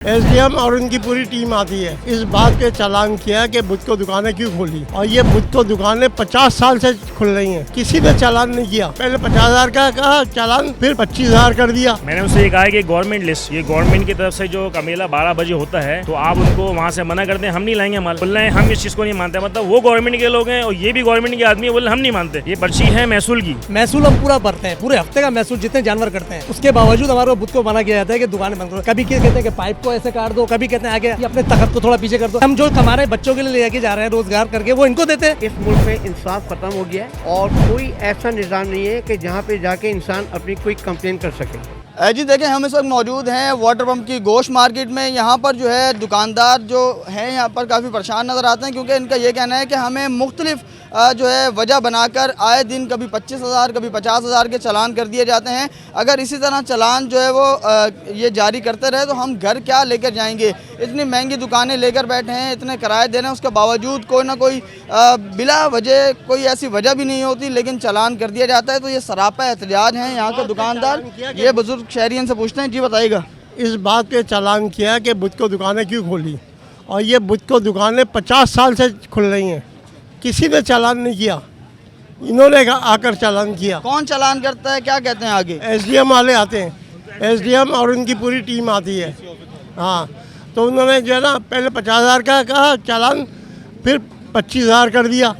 SDM और उनकी पूरी टीम आती है, इस बात के चालान किया कि बुद्ध को दुकानें क्यों खोली, और ये बुद्ध को दुकानें 50 साल से खुल रही हैं, किसी ने चालान नहीं किया। पहले 50,000 का कहा चालान, फिर 25,000 कर दिया। मैंने उनसे ये कहा कि गवर्नमेंट लिस्ट, ये गवर्नमेंट की तरफ से जो मेला 12 बजे होता है, तो आप उनको वहाँ से मना कर दें, हम नहीं लाएंगे माल। बोल रहे हैं हम इस चीज को नहीं मानते, मतलब वो गवर्नमेंट के लोग हैं और ये भी गवर्नमेंट के आदमी है, बोले हम नहीं मानते। ये पर्ची है महसूल की, महसूल हम पूरा भरते हैं, पूरे हफ्ते का महसूल जितने जानवर करते हैं, उसके बावजूद हमारे बुद्ध को मना किया जाता है कि दुकानें बंद करो। कभी कहते हैं कि पाइप को ऐसे काट दो, कभी कहते हैं आगे ये अपने तखत को थोड़ा पीछे कर दो। हम जो कमा रहे बच्चों के लिए लेके जा रहे हैं रोजगार करके, वो इनको देते हैं। इस मुल्क में इंसाफ खत्म हो गया है और कोई ऐसा निज़ाम नहीं है कि जहाँ पे जाके इंसान अपनी कोई कंप्लेन कर सके। जी देखें, हम इस वक्त मौजूद हैं वाटर पंप की गोश्त मार्केट में। यहाँ पर जो है दुकानदार जो हैं यहाँ पर काफ़ी परेशान नज़र आते हैं, क्योंकि इनका ये कहना है कि हमें मुख्तलिफ जो है वजह बनाकर आए दिन कभी 25,000 कभी 50,000 के चालान कर दिए जाते हैं। अगर इसी तरह चालान जो है वो ये जारी करते रहे तो हम घर क्या लेकर जाएंगे। इतनी महंगी दुकानें लेकर बैठे हैं, इतने किराए दे रहे हैं, उसके बावजूद कोई ना कोई बिला वजह कोई ऐसी वजह भी नहीं होती, लेकिन चालान कर दिया जाता है। तो ये सरापा एहतजाज हैं यहाँ के दुकानदार। ये बुजुर्ग शहरियन से पूछते हैं, जी बताइएगा। इस बात पे चालान किया कि बुद्ध को दुकानें क्यों खोली, और ये बुद्ध को दुकानें 50 साल से खुल रही हैं, किसी ने चालान नहीं किया, इन्होंने आकर चालान किया। कौन चालान करता है, क्या कहते हैं आगे? एसडीएम वाले आते हैं, एसडीएम और उनकी पूरी टीम आती है। हाँ, तो उन्होंने जो है ना पहले 50,000 का कहा चालान, फिर 25,000 कर दिया।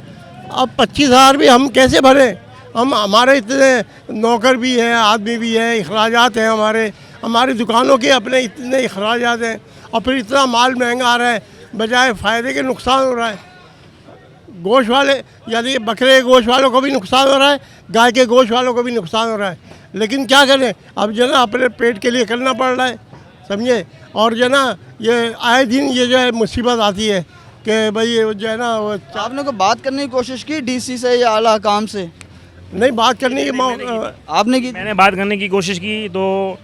अब 25,000 भी हम कैसे भरें? हमारे इतने नौकर भी हैं, आदमी भी हैं, अखराजात हैं, हमारी दुकानों के अपने इतने अखराजात हैं, और फिर इतना माल महंगा आ रहा है, बजाय फ़ायदे के नुकसान हो रहा है। गोश्त वाले यानी बकरे के गोश्त वालों को भी नुकसान हो रहा है, गाय के गोश्त वालों को भी नुकसान हो रहा है। लेकिन क्या करें, अब जो है ना अपने पेट के लिए करना पड़ रहा है, समझे। और जो है ना ये आए दिन ये जो है मुसीबत आती है कि भाई जो है ना वो आपने को बात करने की कोशिश की डीसी से या आला काम से? नहीं, बात करने की आपने की? मैंने बात करने की कोशिश की, तो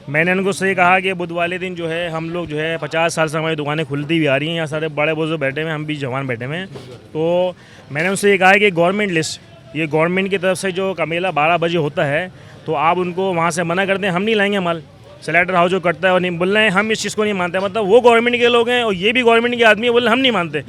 मैंने उनको सही कहा कि बुध वाले दिन जो है हम लोग जो है 50 साल से हमारी दुकानें खुलती हुई आ रही हैं, यहाँ सारे बड़े बुजुर्ग बैठे हुए हैं, हम भी जवान बैठे हुए हैं। तो मैंने उनसे ये कहा कि गवर्नमेंट लिस्ट, ये गवर्नमेंट की तरफ से जो मेला 12 बजे होता है, तो आप उनको वहाँ से मना कर दें, हम नहीं लाएंगे माल। स्लेटर हाउस जो करता है और नहीं, बोल रहे हैं हम इस चीज़ को नहीं मानते, मतलब वो गवर्नमेंट के लोग हैं और ये भी गवर्नमेंट के आदमी है, बोले हम नहीं मानते।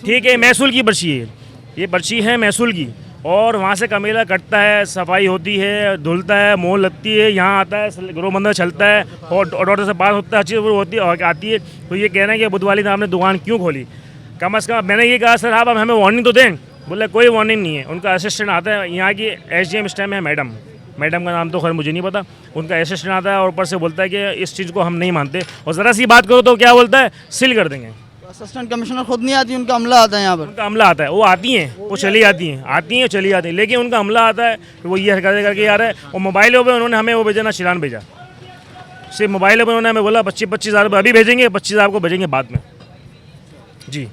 ठीक है, महसूल की पर्ची है, ये पर्ची है महसूल की, और वहाँ से मेला कटता है, सफाई होती है, धुलता है, मोल लगती है, यहाँ आता है, गृह मंदिर चलता है और ऑर्डर से पास होता है, अच्छी वो होती है आती है। तो ये कह रहे हैं कि बुध वाले दिन आपने दुकान क्यों खोली? कम अज़ कम मैंने ये कहा सर आप हमें वार्निंग तो दें। बोले कोई वार्निंग नहीं है। उनका असिस्टेंट आता है, यहाँ की एसडीएम इस टाइम है मैडम का नाम तो खैर मुझे नहीं पता, उनका असिस्टेंट आता है और ऊपर से बोलता है कि इस चीज़ को हम नहीं मानते, और ज़रा सी बात करो तो क्या बोलता है, सील कर देंगे। असिस्टेंट कमिश्नर खुद नहीं आती, उनका अमला आता है यहाँ पर? उनका अमला आता है, वो आती हैं, वो चली जाती हैं, चली जाती हैं, लेकिन उनका अमला आता है, वो ये हरकतें करके आ रहा है। और मोबाइलों पे उन्होंने हमें वो भेजना, चिलान भेजा, सिर्फ मोबाइलों पे उन्होंने हमें बोला 25,000 रुपये अभी भेजेंगे, 25,000 को भेजेंगे बाद में। जी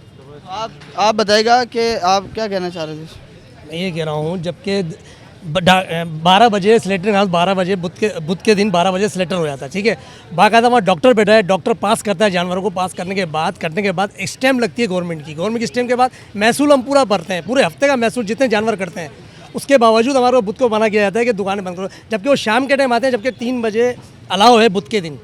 आप बताइएगा कि आप क्या कहना चाह रहे थे? मैं ये कह रहा हूँ, जबकि 12 बजे स्लेटरिंग हाउस 12 बजे बुध के दिन 12 बजे स्लेटर हो जाता है, ठीक है। बाकायदा वहाँ डॉक्टर बैठा है, डॉक्टर पास करता है जानवरों को, पास करने के बाद स्टैम्प लगती है गवर्नमेंट की स्टैम्प के बाद महसूल हम पूरा भरते हैं, पूरे हफ्ते का महसूल जितने जानवर करते हैं, उसके बावजूद हमारे बुध को मना किया जाता है कि दुकानें बंद करो। जबकि वो शाम के टाइम आते हैं, जबकि 3 बजे अलाउ है बुध के दिन,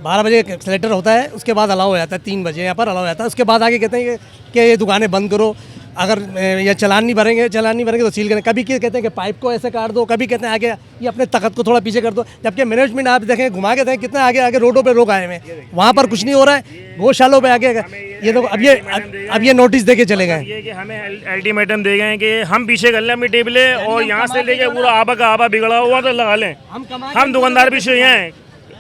12 बजे स्लेटर होता है, उसके बाद अलाउ हो जाता है, 3 बजे यहाँ पर अलाउ हो जाता है। उसके बाद आगे कहते हैं कि ये दुकानें बंद करो, अगर ये चालान नहीं भरेंगे तो सील करें। कभी कहते हैं कि पाइप को ऐसे काट दो, कभी कहते हैं आगे ये अपने तखत को थोड़ा पीछे कर दो। जबकि मैनेजमेंट आप देखें घुमा के देखें कितना आगे रोडों पे लोग आए हुए हैं, वहाँ पर कुछ नहीं हो रहा है, गौशालों पे आगे ये तो अब ये नोटिस दे के चले गए। ये कि हमें अल्टीमेटम दे गए कि हम पीछे कर लें अपनी टेबलें, और यहाँ से लेके पूरा आबा का आबा बिगड़ा हुआ तो लगा लें, हम दुकानदार पीछे हैं,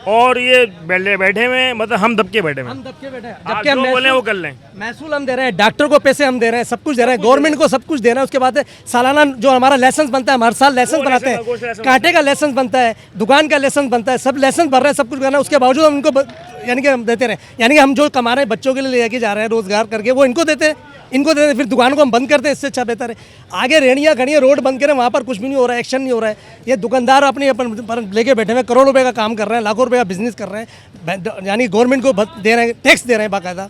और ये बैठे हुए, मतलब हम दबके बैठे हैं, जबकि हम बोले वो कर लें। महसूल हम दे रहे हैं, डॉक्टर को पैसे हम दे रहे हैं, सब कुछ दे रहे हैं, गवर्नमेंट को सब कुछ दे रहे हैं। उसके बाद सालाना जो हमारा लाइसेंस बनता है, हर साल लाइसेंस बनाते हैं, कांटे का लाइसेंस बनता है, दुकान का लाइसेंस बनता है, सब लाइसेंस भर रहे हैं, सब कुछ करना है। उसके बावजूद हम उनको यानी कि हम देते रहे, यानी कि हम जो कमा रहे हैं बच्चों के लिए लेके जा रहे हैं रोजगार करके, वो इनको देते हैं, फिर दुकान को हम बंद करते हैं। इससे अच्छा बेहतर है आगे रेहड़ियाँ खड़ी, रोड बंद करें, वहाँ पर कुछ भी नहीं हो रहा है, एक्शन नहीं हो रहा है। ये दुकानदार अपने अपन लेके बैठे हुए करोड़ों रुपए का काम कर रहे हैं, लाखों रुपए का बिजनेस कर रहे हैं, यानी गवर्नमेंट को दे रहे हैं, टैक्स दे रहे हैं बाकायदा।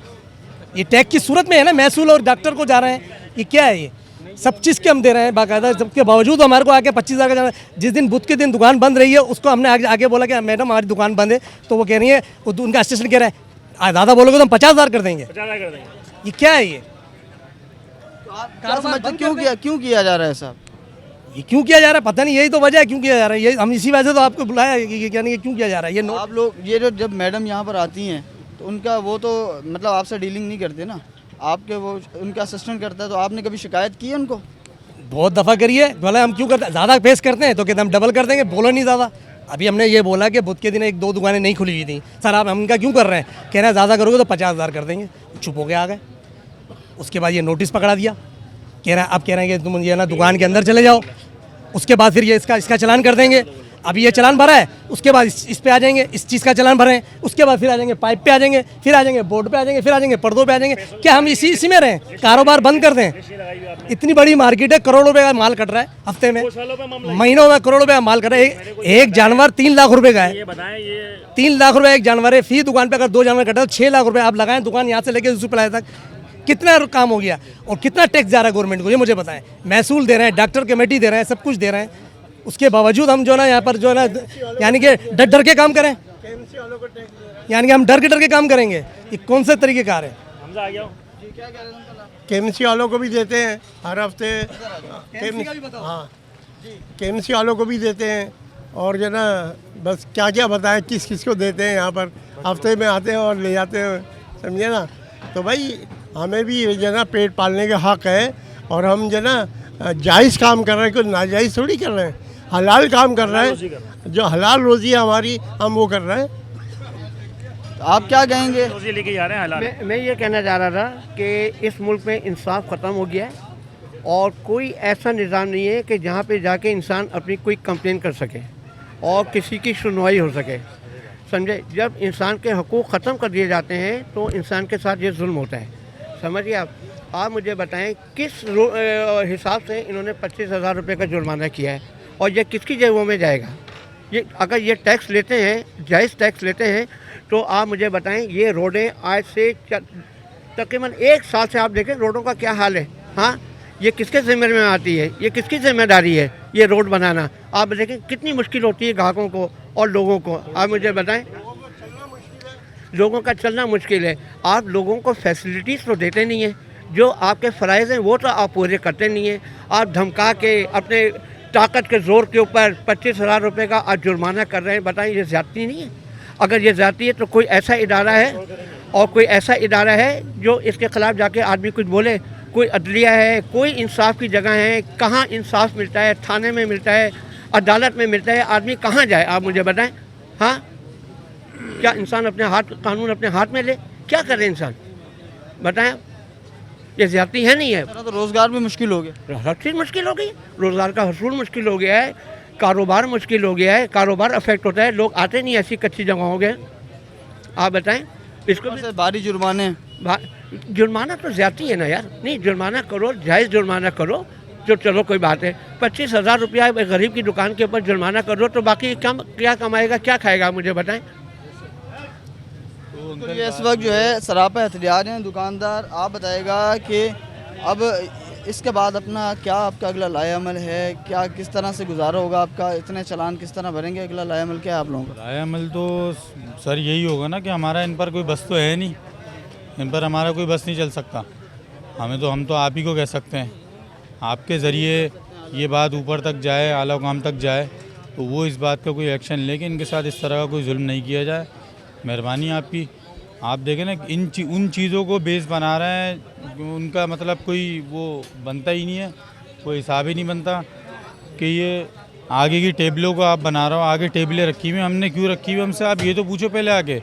ये टैक्स की सूरत में है ना, महसूल और डॉक्टर को जा रहे हैं, ये क्या है? ये सब चीज़ के हम दे रहे हैं बाकायदा, सबके बावजूद हमारे को आके 25,000 का जाना। जिस दिन बुध के दिन दुकान बंद रही है, उसको हमने आगे बोला कि मैडम हमारी दुकान बंद है, तो वो कह रही है, उनका असिस्टेंट कह रहा है ज़्यादा बोलोगे तो हम 50,000 कर देंगे। 50,000 कर देंगे। ये क्या है ये? क्या समझते हैं, क्यों किया जा रहा है साहब? ये क्यों किया जा रहा है पता नहीं, यही तो वजह है क्यों किया जा रहा है। ये हम इसी वजह से तो आपको बुलाया कि क्या नहीं क्यों किया जा रहा है ये आप लोग ये जो जब मैडम यहाँ पर आती हैं तो उनका वो तो मतलब आपसे डीलिंग नहीं करते ना, आपके वो उनका असिस्टेंट करता है, तो आपने कभी शिकायत की है उनको? बहुत दफ़ा करिए, बोला हम क्यों करते, ज़्यादा पेश करते हैं तो कहते हम डबल कर देंगे, बोलो नहीं ज़्यादा। अभी हमने ये बोला कि बुध के दिन 1-2 दुकानें नहीं खुली हुई थी, सर आप हम इनका क्यों कर रहे हैं, कह रहे हैं ज़्यादा करोगे तो 50,000 कर देंगे। चुप हो के आ गए। उसके बाद ये नोटिस पकड़ा दिया, कह रहे हैं कि तुम ये ना दुकान के अंदर चले जाओ। उसके बाद फिर ये इसका चालान कर देंगे। अभी ये चालान भरा है, उसके बाद इस पे आ जाएंगे, इस चीज़ का चालान भरें, उसके बाद फिर आ जाएंगे पाइप पे आ जाएंगे, फिर आ जाएंगे बोर्ड पे आ जाएंगे, फिर आ जाएंगे पर्दों पे आ जाएंगे। क्या हम इसी में रहें, कारोबार बंद कर दें? इतनी बड़ी मार्केट है, करोड़ों रुपए का माल कट रहा है हफ्ते में, महीनों में करोड़ों रुपए का माल कट रहा है। एक जानवर 3 लाख रुपए का है, 3 लाख रुपए एक जानवर है। फी दुकान पे अगर 2 जानवर कटा तो 6 लाख रुपए आप लगाएं, दुकान यहाँ से लेके दूसरी प्लाई तक कितना काम हो गया और कितना टैक्स जा रहा है गवर्नमेंट को, ये मुझे बताएं। महसूल दे रहे हैं, डॉक्टर कमेटी दे रहे हैं, सब कुछ दे रहे हैं, उसके बावजूद हम जो ना यहाँ पर जो ना यानी कि डर के काम करें, यानी कि हम डर के काम करेंगे, ये कौन से तरीके कार है? केएमसी वालों को भी देते हैं हर हफ्ते, हाँ केएमसी वालों को भी देते हैं। और जो ना बस क्या क्या बताएं किस किस को देते हैं, यहाँ पर हफ्ते में आते हैं और ले जाते हैं, समझे ना। तो भाई हमें भी जो ना पेट पालने का हक है, और हम जो ना जायज़ काम कर रहे हैं, कोई नाजायज़ थोड़ी कर रहे हैं, हलाल काम कर रहे हैं, जो हलाल रोज़ी है हमारी, हम वो कर रहे हैं। तो आप क्या कहेंगे? रोज़ी लेके जा रहे हैं हलाल। मैं ये कहना चाह रहा था कि इस मुल्क में इंसाफ ख़त्म हो गया है और कोई ऐसा निज़ाम नहीं है कि जहाँ पे जाके इंसान अपनी कोई कंप्लेन कर सके और किसी की सुनवाई हो सके, समझे। जब इंसान के हकूक़ ख़त्म कर दिए जाते हैं तो इंसान के साथ ये जुल्म होता है, समझिए आप मुझे बताएं किस हिसाब से इन्होंने 25,000 रुपये का जुर्माना किया है और ये किसकी जेबों में जाएगा? ये अगर ये टैक्स लेते हैं, जायज़ टैक्स लेते हैं, तो आप मुझे बताएं ये रोडें आज से तकरीबन 1 साल से आप देखें रोडों का क्या हाल है। हाँ, ये किसके ज़िम्मे में आती है, ये किसकी जिम्मेदारी है ये रोड बनाना? आप देखें कितनी मुश्किल होती है ग्राहकों को और लोगों को। आप मुझे बताएं, लोगों का चलना मुश्किल है, आप लोगों को फैसिलिटीज़ तो देते नहीं हैं, जो आपके फ़राइज़ हैं वो तो आप पूरे करते नहीं हैं। आप धमका के अपने ताकत के ज़ोर के ऊपर 25,000 रुपये का आप जुर्माना कर रहे हैं। बताएं ये ज़्यादती नहीं है? अगर ये ज़्यादती है तो कोई ऐसा इदारा है और कोई ऐसा इदारा है जो इसके ख़िलाफ़ जाके आदमी कुछ बोले? कोई अदलिया है, कोई इंसाफ की जगह है? कहाँ इंसाफ मिलता है? थाने में मिलता है, अदालत में मिलता है, आदमी कहाँ जाए? आप मुझे बताएं। हाँ, क्या इंसान अपने कानून अपने हाथ में ले? क्या करे इंसान, बताएं? ये ज़्यादती है नहीं है? तो रोज़गार भी मुश्किल हो गया, हर चीज़ मुश्किल हो गई, रोज़गार का हसूल मुश्किल हो गया है, कारोबार मुश्किल हो गया है, कारोबार अफेक्ट होता है, लोग आते नहीं ऐसी कच्ची जगहों के। आप बताएं, इसको भी भारी जुर्माने। जुर्माना तो ज़्यादती है ना यार। नहीं, जुर्माना करो, जायज़ जुर्माना करो, जो चलो कोई बात है। 25,000 रुपया गरीब की दुकान के ऊपर जुर्माना करो तो बाकी क्या कमाएगा, क्या खाएगा, मुझे बताएं। तो ये इस वक्त जो है सरापा एहतियात हैं दुकानदार। आप बताएगा कि अब इसके बाद अपना क्या आपका अगला लाएअमल है, क्या किस तरह से गुजारा होगा आपका, इतने चालान किस तरह भरेंगे, अगला लाएअमल क्या है आप लोगों का? लाएअमल तो सर यही होगा ना कि हमारा इन पर कोई बस तो है नहीं, इन पर हमारा कोई बस नहीं चल सकता। हम तो आप ही को कह सकते हैं, आपके ज़रिए ये बात ऊपर तक जाए, आला हुकाम तक जाए, तो वो इस बात का कोई एक्शन ले कि इनके साथ इस तरह का कोई जुल्म नहीं किया जाए। मेहरबानी आपकी। आप देखें ना उन चीज़ों को बेस बना रहे हैं, उनका मतलब कोई वो बनता ही नहीं है, कोई हिसाब ही नहीं बनता कि ये आगे की टेबलों को आप बना रहे हो। आगे टेबलें रखी हुई, हमने क्यों रखी हुई? हमसे आप ये तो पूछो पहले। आगे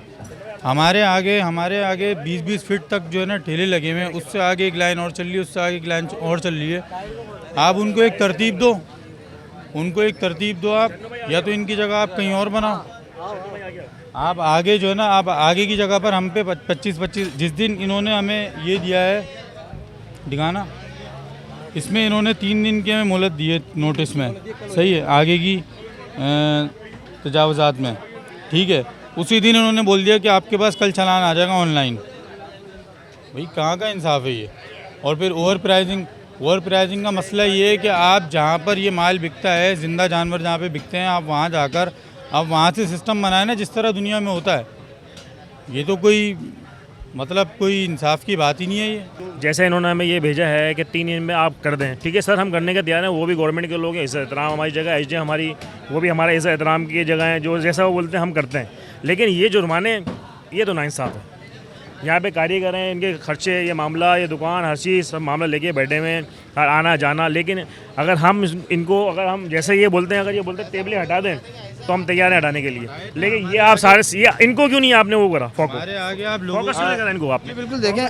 हमारे आगे 20-20 फीट तक जो है ना ठेले लगे हुए हैं, उससे आगे एक लाइन और चल रही है, उससे आगे एक लाइन और चल रही है। आप उनको एक तरतीब दो, आप या तो इनकी जगह आप कहीं और बनाओ। आप आगे जो है ना, आप आगे की जगह पर हम पे 25 जिस दिन इन्होंने हमें ये दिया है दिखाना, इसमें इन्होंने 3 दिन की हमें मोहलत दी है नोटिस में, सही है, आगे की तजावज़ात में, ठीक है। उसी दिन इन्होंने बोल दिया कि आपके पास कल चालान आ जाएगा ऑनलाइन। भाई कहाँ का इंसाफ है ये? और फिर ओवर प्राइसिंग का मसला ये है कि आप जहाँ पर ये माल बिकता है, ज़िंदा जानवर जहाँ पे बिकते हैं, आप वहाँ जाकर आप वहाँ से सिस्टम बनाए ना जिस तरह दुनिया में होता है। ये तो कोई मतलब कोई इंसाफ की बात ही नहीं है ये। जैसे इन्होंने हमें ये भेजा है कि 3 दिन में आप कर दें, ठीक है सर, हम करने का तैयार हैं। वो भी गवर्नमेंट के लोग हैं, इज्जत एहतराम हमारी जगह, एच हमारी, वो भी हमारा इज्जत एहतराम की जगह है, जो जैसा वो बोलते हैं हम करते हैं। लेकिन ये जुर्माने, ये तो नाइंसाफ़ है। यहाँ पे कारीगर हैं, इनके खर्चे, ये मामला, ये दुकान, हर चीज़ सब मामला लेके बैठे हुए हैं, हर आना जाना। लेकिन अगर हम इनको, अगर हम जैसे ये बोलते हैं, अगर ये बोलते हैं टेबलें हटा दें तो हम तैयार हैं हटाने के लिए। लेकिन ये आप सारे, ये इनको क्यों नहीं आपने वो करा फोकस, हमारे आगे आप लोगों फोकस क्यों नहीं करा इनको आपने? बिल्कुल देखें,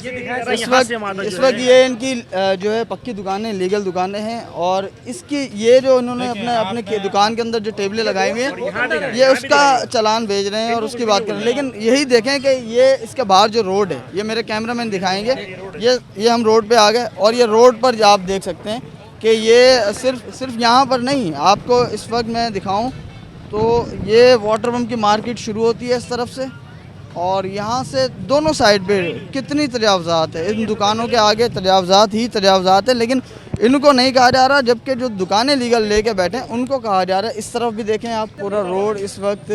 इस यहाँ से हमारा वक्त जो है- ये इनकी जो है पक्की दुकानें, लीगल दुकानें हैं, और इसकी ये जो उन्होंने अपने दुकान के अंदर जो टेबलें लगाई हुई हैं, ये उसका चालान भेज रहे हैं और उसकी बात कर रहे हैं। लेकिन यही देखें कि ये इसके बाहर जो रोड है, ये मेरे कैमरामैन दिखाएंगे, ये हम रोड पे आ गए, और ये रोड पर आप देख सकते हैं कि ये सिर्फ यहाँ पर नहीं, आपको इस वक्त मैं दिखाऊं तो ये वाटर पम्प की मार्केट शुरू होती है इस तरफ से, और यहाँ से दोनों साइड पे कितनी तजावज़ात है। इन दुकानों के आगे तजावज़ात ही तजावज़ात है, लेकिन इनको नहीं कहा जा रहा, जबकि जो दुकानें लीगल लेके बैठे हैं उनको कहा जा रहा है। इस तरफ भी देखें आप, पूरा रोड इस वक्त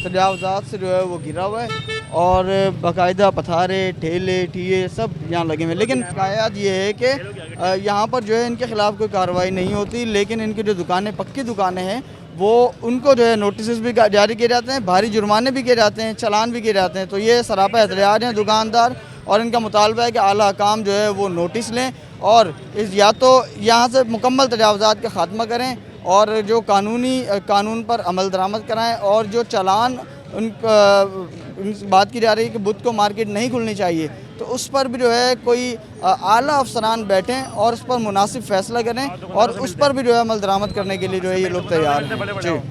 तजावज़ात से जो है वो घिरा हुआ है, और बाकायदा पथारे, ठेले, ठिये सब यहाँ लगे हुए हैं। लेकिन शिकायत ये है कि यहाँ पर जो है इनके ख़िलाफ़ कोई कार्रवाई नहीं होती, लेकिन इनकी जो दुकानें, पक्की दुकानें हैं, वो उनको जो है नोटिस भी जारी किए जाते हैं, भारी जुर्माने भी किए जाते हैं, चालान भी किए जाते हैं। तो ये सरापा एतराज़ हैं दुकानदार, और इनका मुतालबा है कि आला हकाम जो है वो नोटिस लें, और इस या तो यहाँ से मुकम्मल तजावज़ात का ख़ात्मा करें, और जो कानून पर अमल दरामद कराएं, और जो चालान उन बात की जा रही है कि बुध को मार्केट नहीं खुलनी चाहिए, तो उस पर भी जो है कोई आला अफसरान बैठें और उस पर मुनासिब फ़ैसला करें, और उस पर भी जो है अमल दरामद करने के लिए जो है ये लोग तैयार हैं। जी।